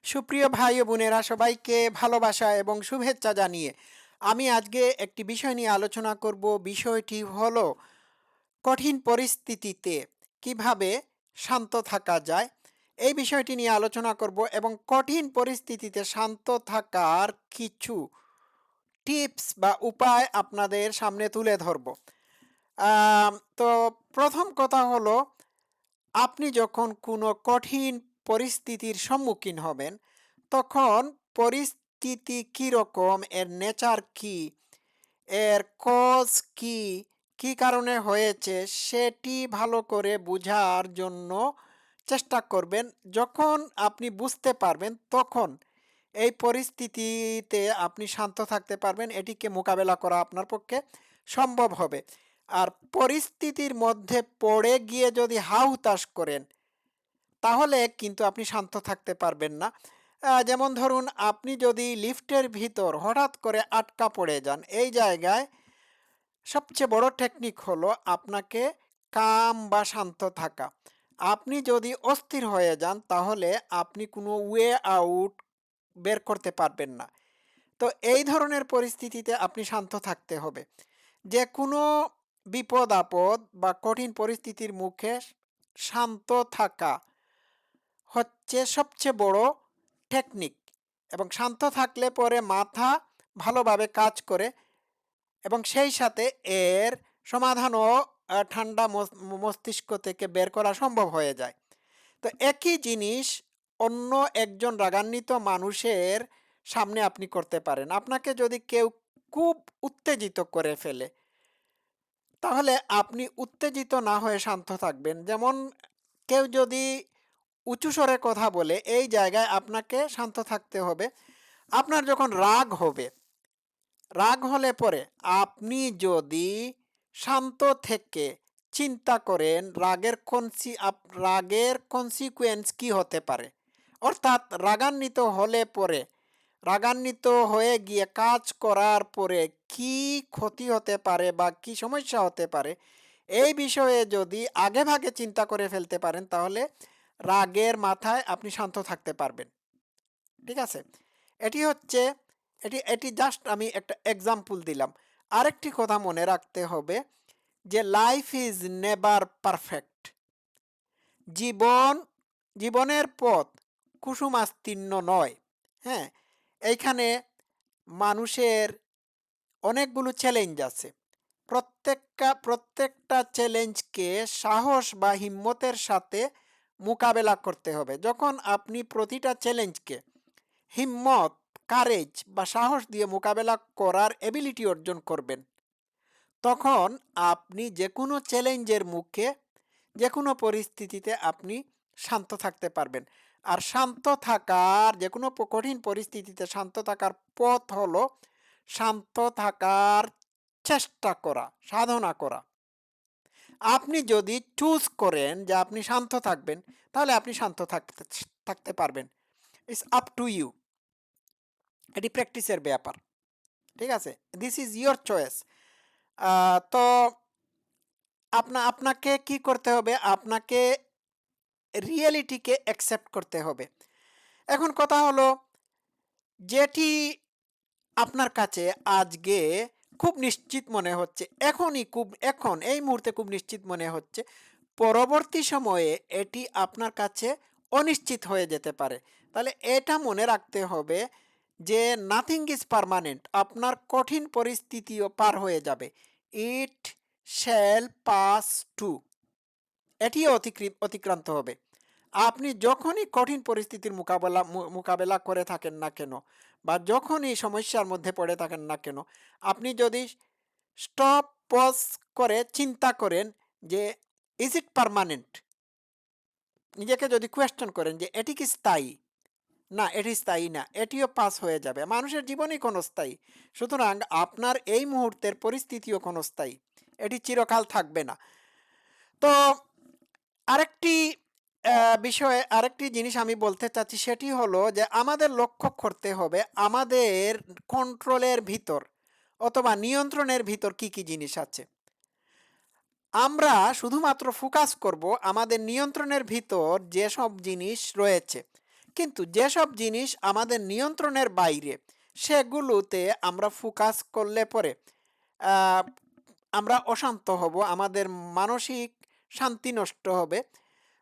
সুপ্রিয় ভাই ও বোনেরা সবাইকে ভালোবাসা এবং শুভেচ্ছা জানিয়ে আমি আজকে একটি বিষয় নিয়ে আলোচনা করব। বিষয়টি হলো কঠিন পরিস্থিতিতে কিভাবে শান্ত থাকা যায়। এই বিষয়টি নিয়ে আলোচনা করব এবং কঠিন পরিস্থিতিতে শান্ত থাকার কিছু টিপস বা উপায় আপনাদের সামনে তুলে ধরব। তো প্রথম কথা হলো, আপনি যখন কোনো কঠিন পরিস্থিতির সম্মুখীন হবেন, তখন পরিস্থিতি কীরকম, এর নেচার কী, এর কজ কী, কী কারণে হয়েছে সেটি ভালো করে বুঝার জন্য চেষ্টা করবেন। যখন আপনি বুঝতে পারবেন তখন এই পরিস্থিতিতে আপনি শান্ত থাকতে পারবেন। এটিকে মোকাবেলা করা আপনার পক্ষে সম্ভব হবে। আর পরিস্থিতির মধ্যে পড়ে গিয়ে যদি হাহুতাশ করেন, তাহলে কিন্তু আপনি শান্ত থাকতে পারবেন না। যেমন ধরুন, আপনি যদি লিফটের ভিতর হঠাৎ করে আটকা পড়ে যান, এই জায়গায় সবচেয়ে বড় টেকনিক হলো আপনাকে কাম বা শান্ত থাকা। আপনি যদি অস্থির হয়ে যান তাহলে আপনি কোনো ওয়ে আউট বের করতে পারবেন না। তো এই ধরনের পরিস্থিতিতে আপনি শান্ত থাকতে হবে। যে কোনো বিপদ-আপদ বা কঠিন পরিস্থিতির মুখে শান্ত থাকা হচ্ছে সবচেয়ে বড় টেকনিক। এবং শান্ত থাকলে পরে মাথা ভালোভাবে কাজ করে এবং সেই সাথে এর সমাধানও ঠান্ডা মস্তিষ্ক থেকে বের করা সম্ভব হয়ে যায়। তো একই জিনিস অন্য একজন রাগান্বিত মানুষের সামনে আপনি করতে পারেন। আপনাকে যদি কেউ খুব উত্তেজিত করে ফেলে, তাহলে আপনি উত্তেজিত না হয়ে শান্ত থাকবেন। যেমন কেউ যদি উঁচু স্বরে কথা বলে, এই জায়গায় আপনাকে শান্ত থাকতে হবে। আপনার যখন রাগ হবে, রাগ হলে পরে আপনি যদি শান্ত থেকে চিন্তা করেন রাগের কনসিকুয়েন্স কি হতে পারে, অর্থাৎ রাগান্বিত হলে পরে, রাগান্বিত হয়ে গিয়ে কাজ করার পরে কি ক্ষতি হতে পারে বা কি সমস্যা হতে পারে, এই বিষয়ে যদি আগেভাগে চিন্তা করে ফেলতে পারেন, তাহলে রাগের মাথায় আপনি শান্ত থাকতে পারবেন। ঠিক আছে? এটি হচ্ছে, এটি এটি জাস্ট আমি একটা এক্সাম্পল দিলাম। আরেকটি কথা মনে রাখতে হবে যে লাইফ ইজ নেভার পারফেক্ট। জীবন জীবনের পথ কুসুমাস্তীর্ণ নয়। হ্যাঁ? এইখানে মানুষের অনেকগুলো চ্যালেঞ্জ আছে। প্রত্যেকটা চ্যালেঞ্জকে সাহস বা হিম্মতের সাথে মোকাবেলা করতে হবে। যখন আপনি প্রতিটা চ্যালেঞ্জকে হিম্মত, কারেজ বা সাহস দিয়ে মোকাবেলা করার এবিলিটি অর্জন করবেন, তখন আপনি যেকোনো চ্যালেঞ্জের মুখে, যেকোনো পরিস্থিতিতে আপনি শান্ত থাকতে পারবেন। আর শান্ত থাকার যেকোনো কঠিন পরিস্থিতিতে শান্ত থাকার পথ হলো শান্ত থাকার চেষ্টা করা, সাধনা করা। আপনি যদি চুজ করেন যে আপনি শান্ত থাকবেন, তাহলে আপনি শান্ত থাকতে থাকতে পারবেন। It's up to you. এটি প্র্যাকটিসের ব্যাপার। ঠিক আছে? This is your choice. তো আপনাকে কি করতে হবে? আপনাকে রিয়েলিটিকে অ্যাকসেপ্ট করতে হবে। এখন কথা হলো, যেটি আপনার কাছে আজকে খুব নিশ্চিত মনে হচ্ছে, এখন এই মুহূর্তে খুব নিশ্চিত মনে হচ্ছে, পরবর্তী সময়ে এটি আপনার কাছে অনিশ্চিত হয়ে যেতে পারে। তাহলে এটা মনে রাখতে হবে যে নাথিং ইজ পার্মানেন্ট। আপনার কঠিন পরিস্থিতিও পার হয়ে যাবে। It shall pass too. এটিও অতিক্রান্ত হবে। আপনি যখনই কঠিন পরিস্থিতির মোকাবেলা করে থাকেন না কেন, বা যখনই সমস্যার মধ্যে পড়ে থাকেন না কেন, আপনি যদি স্টপ পজ করে চিন্তা করেন যে ইজ ইট পার্মানেন্ট, নিজেকে যদি কোয়েশ্চেন করেন যে এটি কি স্থায়ী, না এটি স্থায়ী না, এটিও পাস হয়ে যাবে। মানুষের জীবনই ক্ষণস্থায়ী। সুতরাং আপনার এই মুহূর্তের পরিস্থিতিও ক্ষণস্থায়ী, এটি চিরকাল থাকবে না। তো আরেকটি আরেকটি জিনিস আমি বলতে চাচ্ছি, সেটি হলো যে আমাদের লক্ষ্য করতে হবে আমাদের কন্ট্রোলের ভিতর অথবা নিয়ন্ত্রণের ভিতর কি কি জিনিস আছে। আমরা শুধুমাত্র ফোকাস করব আমাদের নিয়ন্ত্রণের ভিতর যেসব জিনিস রয়েছে, কিন্তু যেসব জিনিস আমাদের নিয়ন্ত্রণের বাইরে, সেগুলোতে আমরা ফোকাস করলে পরে আহ, আমরা অশান্ত হব, আমাদের মানসিক শান্তি নষ্ট হবে।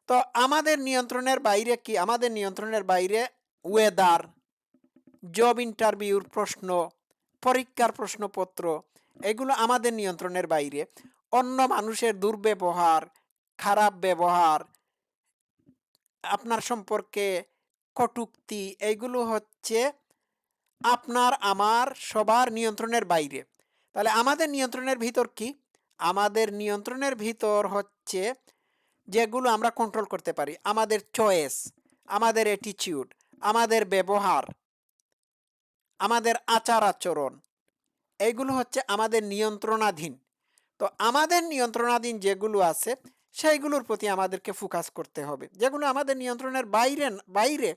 তো আমাদের নিয়ন্ত্রণের বাইরে কি? আমাদের নিয়ন্ত্রণের বাইরে ওয়েদার, জব ইন্টারভিউর প্রশ্ন, পরীক্ষার প্রশ্নপত্র, এগুলো আমাদের নিয়ন্ত্রণের বাইরে। অন্য মানুষের দুর্ব্যবহার, খারাপ ব্যবহার, আপনার সম্পর্কে কটূক্তি, এইগুলো হচ্ছে আপনার আমার সবার নিয়ন্ত্রণের বাইরে। তাহলে আমাদের নিয়ন্ত্রণের ভিতর কি? আমাদের নিয়ন্ত্রণের ভিতর হচ্ছে যেগুলো আমরা কন্ট্রোল করতে পারি, আমাদের চয়েস, আমাদের অ্যাটিটিউড, আমাদের ব্যবহার, আমাদের আচার আচরণ, এইগুলো হচ্ছে আমাদের নিয়ন্ত্রণাধীন। তো আমাদের নিয়ন্ত্রণাধীন যেগুলো আছে সেইগুলোর প্রতি আমাদেরকে ফোকাস করতে হবে। যেগুলো আমাদের নিয়ন্ত্রণের বাইরে বাইরে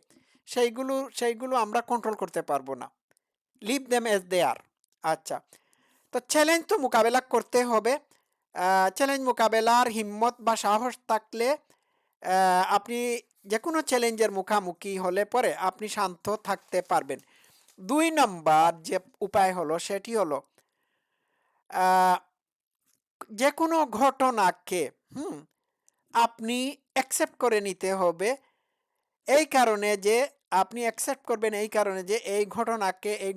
সেইগুলো আমরা কন্ট্রোল করতে পারবো না। লিভ দেম এজ দে আর। আচ্ছা, তো চ্যালেঞ্জ তো মোকাবেলা করতে হবে। চ্যালেঞ্জ মোকাবেলার হিম্মত বা সাহস থাকলে আপনি যে কোনো চ্যালেঞ্জের মুখোমুখি হলে পরে আপনি শান্ত থাকতে পারবেন। ২ নম্বর যে উপায় হলো সেটি হলো আহ, যে কোনো ঘটনাকে আপনি অ্যাকসেপ্ট করে নিতে হবে। এই কারণে যে আপনি অ্যাকসেপ্ট করবেন, এই কারণে যে এই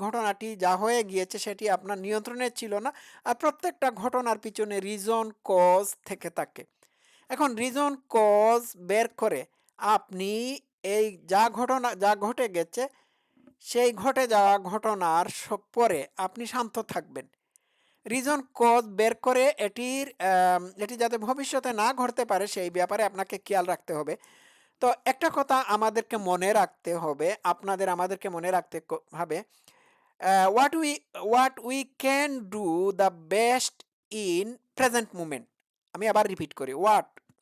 ঘটনাটি যা হয়ে গিয়েছে সেটি আপনার নিয়ন্ত্রণে ছিল না। আর প্রত্যেকটা ঘটনার পিছনে রিজন কজ থেকে থাকে। এখন রিজন কজ বের করে আপনি এই যা ঘটে গেছে সেই ঘটে যাওয়া ঘটনার পরে আপনি শান্ত থাকবেন। রিজন কজ বের করে এটি যাতে ভবিষ্যতে না ঘটতে পারে সেই ব্যাপারে আপনাকে খেয়াল রাখতে হবে। তো একটা কথা আমাদেরকে মনে রাখতে হবে, আমাদেরকে মনে রাখতে হবে, what we can do the best in present moment. আমি আবার রিপিট করি,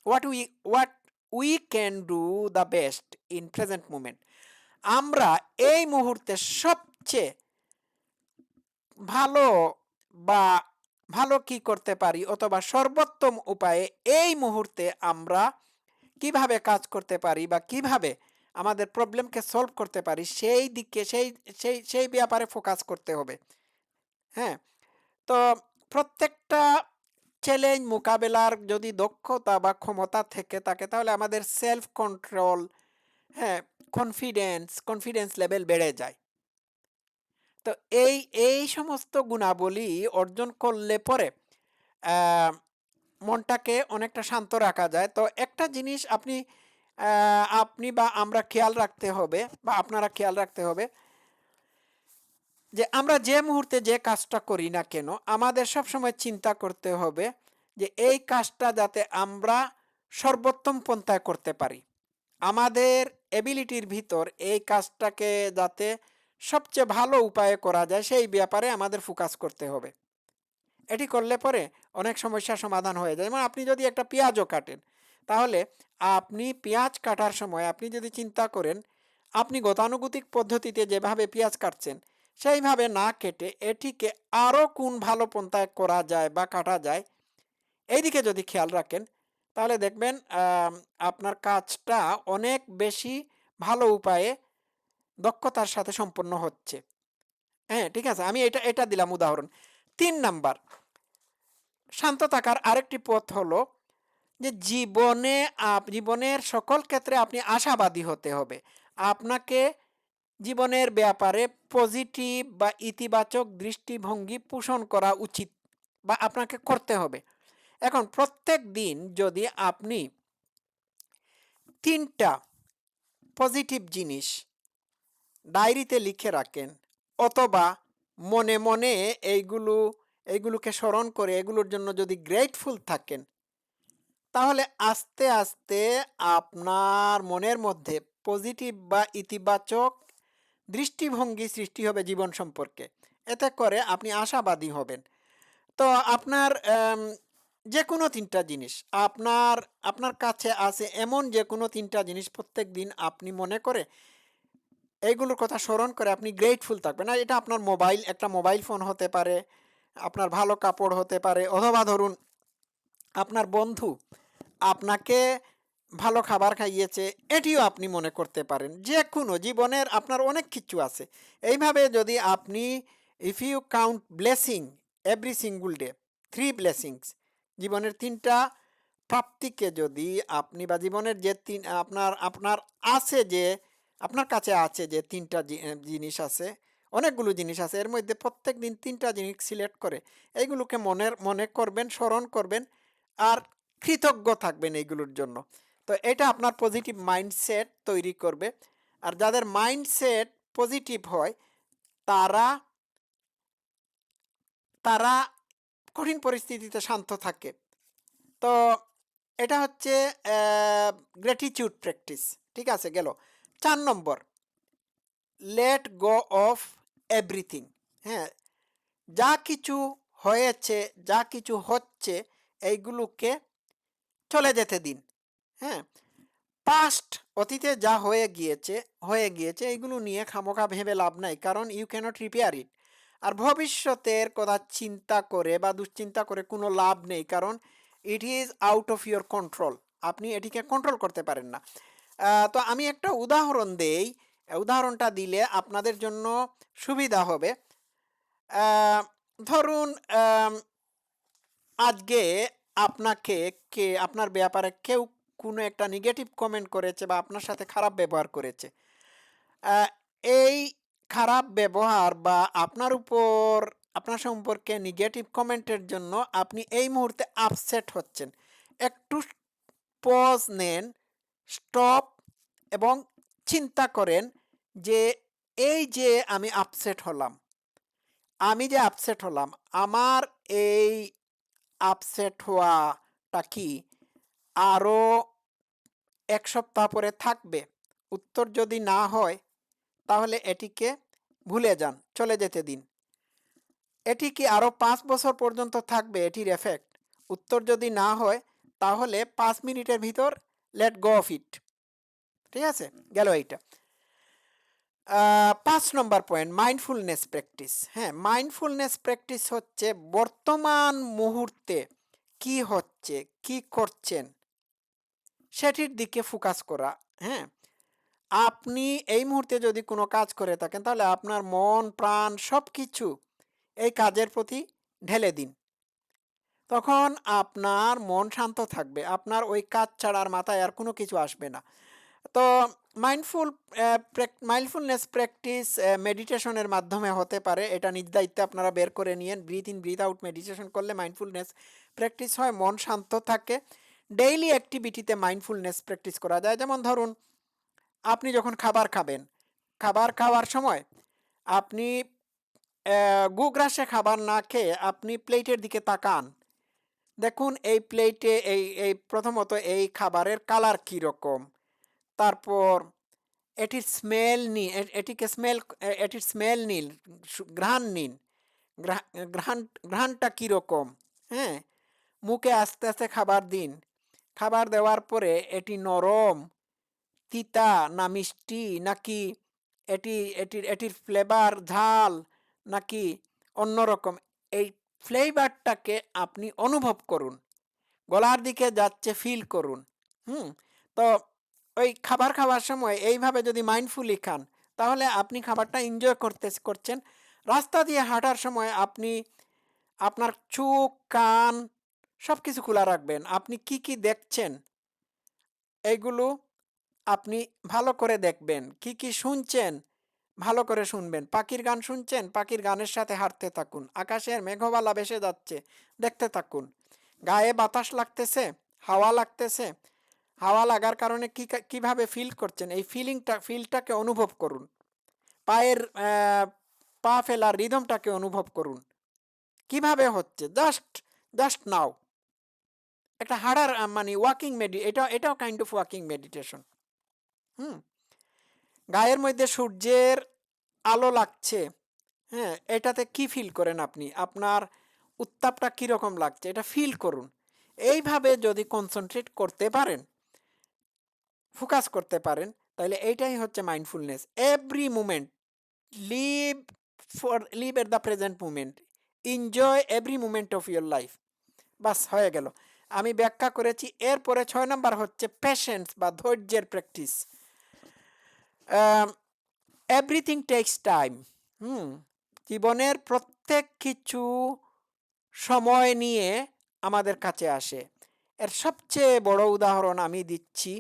what we can do the best in present moment. আমরা এই মুহূর্তে সবচেয়ে ভালো বা ভালো কি করতে পারি, অথবা সর্বোত্তম উপায়ে এই মুহূর্তে আমরা কিভাবে কাজ করতে পারি বা কিভাবে আমাদের প্রবলেমকে সলভ করতে পারি, সেই দিকে সেই ব্যাপারে ফোকাস করতে হবে। হ্যাঁ, তো প্রত্যেকটা চ্যালেঞ্জ মোকাবেলার যদি দক্ষতা বা ক্ষমতা থেকে থাকে তাহলে আমাদের সেলফ কন্ট্রোল, হ্যাঁ, কনফিডেন্স লেভেল বেড়ে যায়। তো এই এই সমস্ত গুণাবলী অর্জন করলে পরে আহ, মনটাকে অনেকটা শান্ত রাখা যায়। তো একটা জিনিস আপনি বা আমরা খেয়াল রাখতে হবে, বা আপনারা খেয়াল রাখতে হবে, যে আমরা যে মুহূর্তে যে কাজটা করি না কেন আমাদের সবসময় চিন্তা করতে হবে যে এই কাজটা যাতে আমরা সর্বোত্তম পন্থায় করতে পারি। আমাদের এবিলিটির ভিতর এই কাজটাকে যাতে সবচেয়ে ভালো উপায়ে করা যায় সেই ব্যাপারে আমাদের ফোকাস করতে হবে। এটি করলে পরে অনেক সমস্যার সমাধান হয়ে যায়। যেমন আপনি যদি একটা পেঁয়াজও কাটেন, তাহলে আপনি পেঁয়াজ কাটার সময় আপনি যদি চিন্তা করেন আপনি গতানুগতিক পদ্ধতিতে যেভাবে পেঁয়াজ কাটছেন সেইভাবে না কেটে এটিকে আরও কোন ভালো পন্থায় করা যায় বা কাটা যায়, এইদিকে যদি খেয়াল রাখেন তাহলে দেখবেন আপনার কাজটা অনেক বেশি ভালো উপায়ে দক্ষতার সাথে সম্পন্ন হচ্ছে। হ্যাঁ, ঠিক আছে, আমি এটা এটা দিলাম উদাহরণ। ৩ নাম্বার, শান্ত থাকার আরেকটি পথ হলো যে জীবনের সকল ক্ষেত্রে আপনি আশাবাদী হতে হবে। আপনাকে জীবনের ব্যাপারে পজিটিভ বা ইতিবাচক দৃষ্টিভঙ্গি পোষণ করা উচিত বা আপনাকে করতে হবে। এখন প্রত্যেক দিন যদি আপনি ৩টা পজিটিভ জিনিস ডায়েরিতে লিখে রাখেন, অথবা মনে মনে এইগুলোকে স্মরণ করে এগুলোর জন্য যদি গ্রেটফুল থাকেন, তাহলে আস্তে আস্তে আপনার মনের মধ্যে পজিটিভ বা ইতিবাচক দৃষ্টিভঙ্গি সৃষ্টি হবে জীবন সম্পর্কে। এতে করে আপনি আশাবাদী হবেন। তো আপনার যে কোনো ৩টা জিনিস আপনার কাছে আছে, এমন যে কোনো ৩টা জিনিস প্রত্যেক দিন আপনি মনে করে এইগুলোর কথা স্মরণ করে আপনি গ্রেটফুল থাকবেন। আর এটা আপনার একটা মোবাইল ফোন হতে পারে, আপনার ভালো কাপড় হতে পারে, অথবা ধরুন আপনার বন্ধু আপনাকে ভালো খাবার খাইয়েছে, এটিও আপনি মনে করতে পারেন। যে কোনো জীবনের আপনার অনেক কিছু আছে। এইভাবে যদি আপনি if you count blessing every single day, 3 blessings, জীবনের ৩ টা প্রাপ্তিকে যদি আপনি বা জীবনের যে আপনার আপনার আছে যে আপনার কাছে আছে যে ৩ টা জিনিস আছে, অনেকগুলো জিনিস আছে। এর মধ্যে প্রত্যেকদিন ৩ টা জিনিস সিলেক্ট করে এইগুলোকে মনে করবেন, স্মরণ করবেন আর কৃতজ্ঞ থাকবেন এইগুলোর জন্য। তো এটা আপনার পজিটিভ মাইন্ডসেট তৈরি করবে। আর যাদের মাইন্ডসেট পজিটিভ হয় তারা তারা কঠিন পরিস্থিতিতে শান্ত থাকে। তো এটা হচ্ছে গ্র্যাটিটিউড প্র্যাকটিস। ঠিক আছে, গেল। ৪ নম্বর, লেট গো অফ এভরিথিং। হ্যাঁ, যা কিছু হয়েছে, যা কিছু হচ্ছে এইগুলোকে চলে যেতে দিন। হ্যাঁ, পাস্ট, অতীতে যা হয়ে গিয়েছে এইগুলো নিয়ে খামোখা ভেবে লাভ নাই, কারণ ইউ ক্যানট রিপেয়ার ইট। আর ভবিষ্যতের কথা চিন্তা করে বা দুশ্চিন্তা করে কোনো লাভ নেই, কারণ it is out of your control. আপনি এটিকে কন্ট্রোল করতে পারেন না। তো আমি একটা উদাহরণ দেই, উদাহরণটা দিলে আপনাদের জন্য সুবিধা হবে। আহ, ধরুন আজকে আপনাকে আপনার ব্যাপারে কেউ কোনো একটা নেগেটিভ কমেন্ট করেছে বা আপনার সাথে খারাপ ব্যবহার করেছে। আহ, এই খারাপ ব্যবহার বা আপনার উপর, আপনার সম্পর্কে নেগেটিভ কমেন্টের জন্য আপনি এই মুহূর্তে আপসেট হচ্ছেন। একটু পজ নেন, স্টপ, এবং চিন্তা করেন যে এই যে আমি যে আপসেট হলাম, আমার এই আপসেট হওয়াটা কি আরও ১ সপ্তাহ পরে থাকবে? উত্তর যদি না হয় তাহলে এটিকে ভুলে যান, চলে যেতে দিন। এটি কি আরও ৫ বছর পর্যন্ত থাকবে এটির এফেক্ট? উত্তর যদি না হয় তাহলে ৫ মিনিটের ভিতর লেট গো অফ ইট। ঠিক আছে, গেল এইটা। ৫ নম্বর পয়েন্ট, মাইন্ডফুলনেস প্র্যাকটিস। হ্যাঁ, মাইন্ডফুলনেস প্র্যাকটিস হচ্ছে বর্তমান মুহূর্তে কি হচ্ছে, কি করছেন সেটির দিকে ফোকাস করা। হ্যাঁ, আপনি এই মুহূর্তে যদি কোনো কাজ করে থাকেন তাহলে আপনার মন প্রাণ সব কিছু এই কাজের প্রতি ঢেলে দিন। তখন আপনার মন শান্ত থাকবে, আপনার ওই কাজ ছাড়ার মাথায় আর কোনো কিছু আসবে না। তো মাইন্ডফুলনেস প্র্যাকটিস মেডিটেশনের মাধ্যমে হতে পারে, এটা নিজ দায়িত্বে আপনারা বের করে নিয়েন। Breathe in breathe out meditation করলে মাইন্ডফুলনেস প্র্যাকটিস হয়, মন শান্ত থাকে। ডেইলি অ্যাক্টিভিটিতে মাইন্ডফুলনেস প্র্যাকটিস করা যায়। যেমন ধরুন আপনি যখন খাবার খাবেন, খাবার খাওয়ার সময় আপনি গুগ্রাসে খাবার না খেয়ে আপনি প্লেটের দিকে তাকান। দেখুন এই প্লেটে এই প্রথমত এই খাবারের কালার কীরকম, তারপর এটির স্মেল নিন, এটির স্মেল নিন, ঘ্রাণ নিন, ঘ্রাণটা কীরকম। হ্যাঁ, মুখে আস্তে আস্তে খাবার দিন। খাবার দেওয়ার পরে এটি নরম, তিতা না মিষ্টি, নাকি এটির ফ্লেভার ঝাল, নাকি অন্যরকম, এই ফ্লেভারটাকে আপনি অনুভব করুন, গলার দিকে যাচ্ছে ফিল করুন। হুম, তো ওই খাবার খাওয়ার সময় এইভাবে যদি মাইন্ডফুলি খান তাহলে আপনি খাবারটা এনজয় করছেন। রাস্তা দিয়ে হাঁটার সময় আপনি আপনার চোখ কান সব কিছু খোলা রাখবেন। আপনি কি কি দেখছেন এইগুলো আপনি ভালো করে দেখবেন। কি কি শুনছেন ভালো করে শুনবেন। পাখির গান শুনছেন, পাখির গানের সাথে হাঁটতে থাকুন। আকাশের মেঘমালা ভেসে যাচ্ছে, দেখতে থাকুন। গায়ে বাতাস লাগতেছে, হাওয়া লাগতেছে, হাওয়া লাগার কারণে কিভাবে ফিল করছেন এই ফিলটাকে অনুভব করুন। পায়ের পা ফেলার রিদমটাকে অনুভব করুন, কিভাবে হচ্ছে, জাস্ট জাস্ট নাও। একটা হাঁটার মানে ওয়াকিং এটাও কাইন্ড অফ ওয়াকিং মেডিটেশন। হুম, গায়ের মধ্যে সূর্যের আলো লাগছে, হ্যাঁ, এটাতে কি ফিল করেন আপনি, আপনার উত্তাপটা কীরকম লাগছে এটা ফিল করুন। এইভাবে যদি কনসেন্ট্রেট করতে পারেন, ফোকাস করতে পারেন, তাহলে এইটাই হচ্ছে mindfulness. Every moment, live live at the present moment, enjoy every moment of your life. বাস হয়ে গেল। আমি ব্যাখ্যা করেছি। এরপরে ৬ নাম্বার হচ্ছে পেশেন্স বা ধৈর্যের practice. Everything takes time. Hmm? জীবনের প্রত্যেক কিছু সময় নিয়ে আমাদের কাছে আসে। এর সবচেয়ে বড় উদাহরণ আমি দিচ্ছি।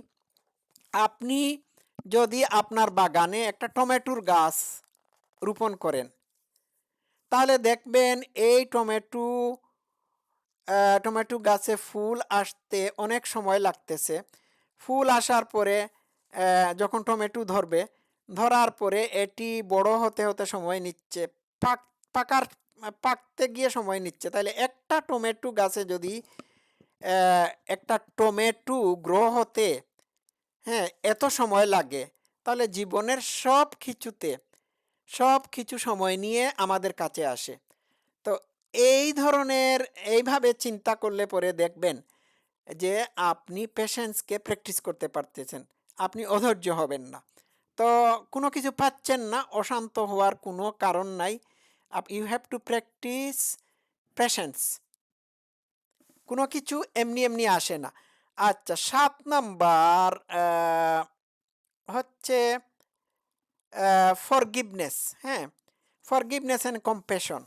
আপনি যদি আপনার বাগানে একটা টমেটোর গাছ রোপণ করেন, তাহলে দেখবেন এই টমেটো গাছে ফুল আসতে অনেক সময় লাগতেছে। ফুল আসার পরে যখন টমেটো ধরবে, ধরার পরে এটি বড় হতে, হতে সময় নিচ্ছে। পাক পাকার পাকতে গিয়ে সময় নিচ্ছে। তাইলে একটা টমেটো গাছে যদি একটা টমেটো গ্রো হতে, হ্যাঁ, এত সময় লাগে, তাহলে জীবনের সবকিছু সময় নিয়ে আমাদের কাছে আসে। তো এইভাবে চিন্তা করলে পরে দেখবেন যে আপনি পেশেন্সকে প্র্যাকটিস করতে পারতেছেন। আপনি অধৈর্য হবেন না। তো কোনো কিছু পাচ্ছেন না, অশান্ত হওয়ার কোনো কারণ নাই। You have to practice patience. কোনো কিছু এমনি, এমনি আসে না। আচ্ছা, ৭ নাম্বার হচ্ছে ফরগিভনেস, হ্যাঁ? Forgiveness and compassion.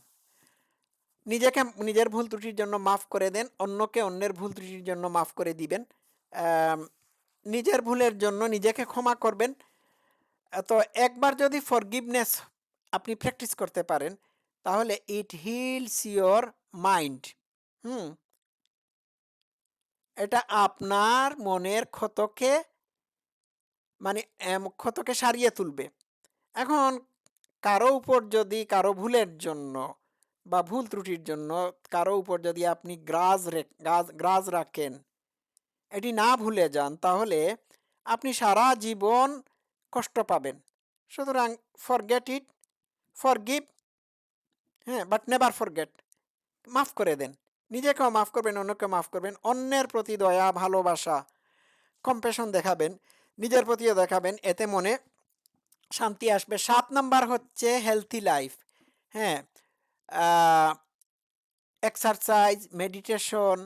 নিজের ভুল ত্রুটির জন্য মাফ করে দেন, অন্যকে অন্যের ভুল ত্রুটির জন্য মাফ করে দিবেন। আম নিজের ভুলের জন্য নিজেকে ক্ষমা করবেন। তো একবার যদি ফরগিভনেস আপনি প্র্যাকটিস করতে পারেন, তাহলে ইট হিলস ইওর মাইন্ড। হুম? এটা আপনার মনের ক্ষতকে মানে ক্ষতকে সারিয়ে তুলবে। এখন কারো ভুলের জন্য বা ভুল ত্রুটির জন্য কারো উপর যদি আপনি গ্রাজ রাখেন, এটি না ভুলে যান, তাহলে আপনি সারা জীবন কষ্ট পাবেন। সুতরাং ফরগেট ইট, ফরগিভ, হ্যাঁ, বাট নেভার ফরগেট। মাফ করে দেন। নিজেকেও মাফ করবেন, অন্যকেও মাফ করবেন। অন্যের প্রতি দয়া, ভালোবাসা, কম্প্যাশন দেখাবেন। নিজের প্রতিও দেখাবেন। এতে মনে শান্তি আসবে। ৭ নাম্বার হচ্ছে হেলথি লাইফ। হ্যাঁ? আ এক্সারসাইজ, মেডিটেশন,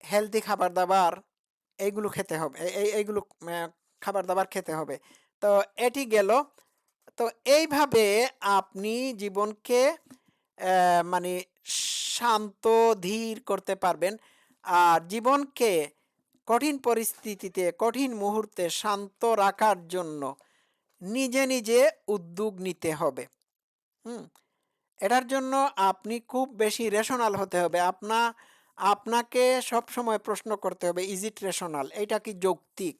হেলথি খাবার-দাবার এইগুলো খেতে হবে। এইগুলো খাবার-দাবার খেতে হবে। তো এটি গেল। তো এইভাবে আপনি জীবনকে মানে শান্ত, ধীর করতে পারবেন। আর জীবনকে কঠিন পরিস্থিতিতে, কঠিন মুহূর্তে শান্ত রাখার জন্য নিজে উদ্যোগ নিতে হবে। হুম? এটার জন্য আপনি খুব বেশি রেশনাল হতে হবে। আপনাকে সবসময় প্রশ্ন করতে হবে, ইজ ইট রেশনাল? এটা কি যৌক্তিক?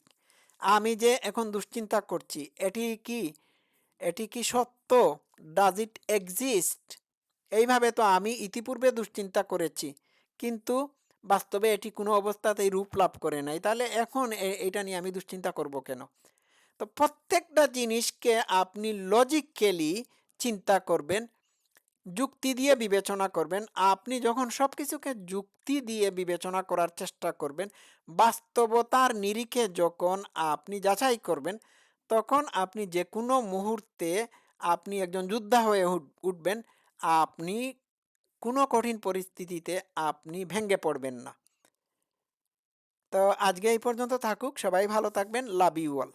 আমি যে এখন দুশ্চিন্তা করছি, এটি কি সত্য? Does it exist? এইভাবে তো আমি ইতিপূর্বে দুশ্চিন্তা করেছি। কিন্তু বাস্তবে এটি কোনো অবস্থাতেই রূপ লাভ করে নাই। তাহলে এখন এইটা নিয়ে আমি দুশ্চিন্তা করব কেন? তো প্রত্যেকটা জিনিসকে আপনি লজিক্যালি চিন্তা করবেন, যুক্তি দিয়ে বিবেচনা করবেন। আপনি যখন সবকিছুকে যুক্তি দিয়ে বিবেচনা করার চেষ্টা করবেন, বাস্তবতার নিরিখে যখন আপনি যাচাই করবেন, তখন আপনি যেকোনো মুহূর্তে আপনি একজন যোদ্ধা হয়ে উঠবেন। আপনি কোনো কঠিন পরিস্থিতিতে আপনি ভেঙে পড়বেন না। তো আজকে এই পর্যন্ত থাকুক। সবাই ভালো থাকবেন। Love you all.